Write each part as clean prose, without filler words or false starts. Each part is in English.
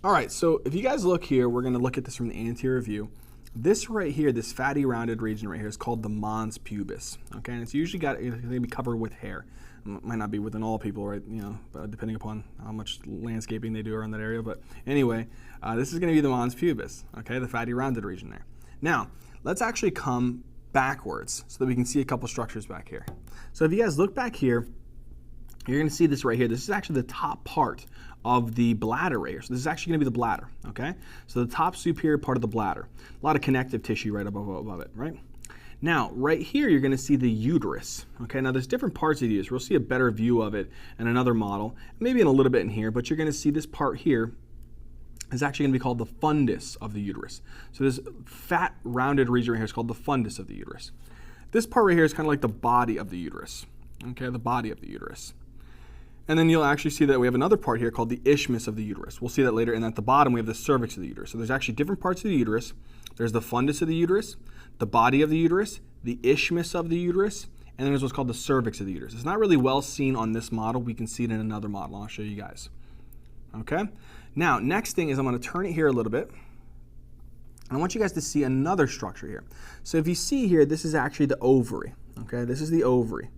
All right, so if you guys look here, we're going to look at this from the anterior view. This right here, this fatty rounded region right here is called the mons pubis. Okay, and it's usually it's going to be covered with hair. Might not be within all people, right? You know, depending upon how much landscaping they do around that area. But anyway, this is going to be the mons pubis. Okay, the fatty rounded region there. Now, let's actually come backwards so that we can see a couple structures back here. So if you guys look back here, you're going to see this right here. This is actually the top part of the bladder right here. So this is actually going to be the bladder, okay? So the top superior part of the bladder. A lot of connective tissue right above it, right? Now, right here, you're going to see the uterus, okay? Now, there's different parts of the uterus. We'll see a better view of it in another model, maybe in a little bit in here, but you're going to see this part here is actually going to be called the fundus of the uterus. So this fat, rounded region right here is called the fundus of the uterus. This part right here is kind of like the body of the uterus, okay? The body of the uterus. And then you'll actually see that we have another part here called the isthmus of the uterus. We'll see that later. And at the bottom, we have the cervix of the uterus. So there's actually different parts of the uterus. There's the fundus of the uterus, the body of the uterus, the isthmus of the uterus, and then there's what's called the cervix of the uterus. It's not really well seen on this model. We can see it in another model. I'll show you guys. Okay? Now, next thing is I'm going to turn it here a little bit. And I want you guys to see another structure here. So if you see here, this is actually the ovary. Okay? This is the ovary.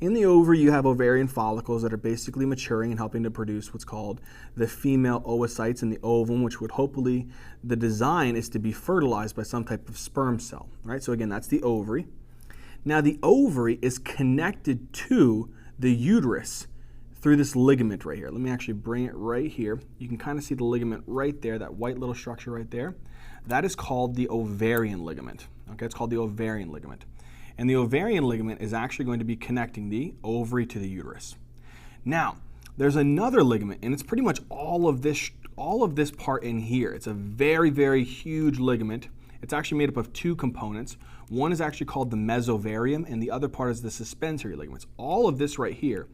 In the ovary, you have ovarian follicles that are basically maturing and helping to produce what's called the female oocytes in the ovum, which would hopefully, the design is to be fertilized by some type of sperm cell, right? So again, that's the ovary. Now the ovary is connected to the uterus through this ligament right here. Let me actually bring it right here. You can kind of see the ligament right there, that white little structure right there. That is called the ovarian ligament, okay? It's called the ovarian ligament. And the ovarian ligament is actually going to be connecting the ovary to the uterus. Now, there's another ligament, and it's pretty much all of this part in here. It's a very, very huge ligament. It's actually made up of two components. One is actually called the mesovarium, and the other part is the suspensory ligaments. All of this right here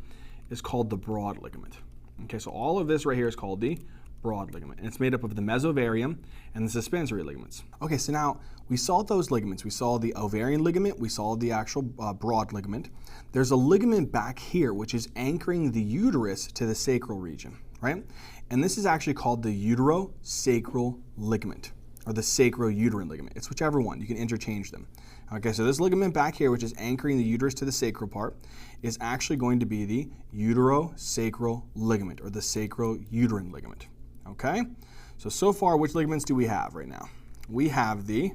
is called the broad ligament. Okay, so all of this right here is called the broad ligament, and it's made up of the mesovarium and the suspensory ligaments. Okay, so now we saw those ligaments. We saw the ovarian ligament, we saw the actual broad ligament. There's a ligament back here which is anchoring the uterus to the sacral region, right? And this is actually called the uterosacral ligament, or the sacrouterine ligament. It's whichever one, you can interchange them. Okay, so this ligament back here, which is anchoring the uterus to the sacral part, is actually going to be the uterosacral ligament, or the sacrouterine ligament. Okay, so far, which ligaments do we have right now? We have the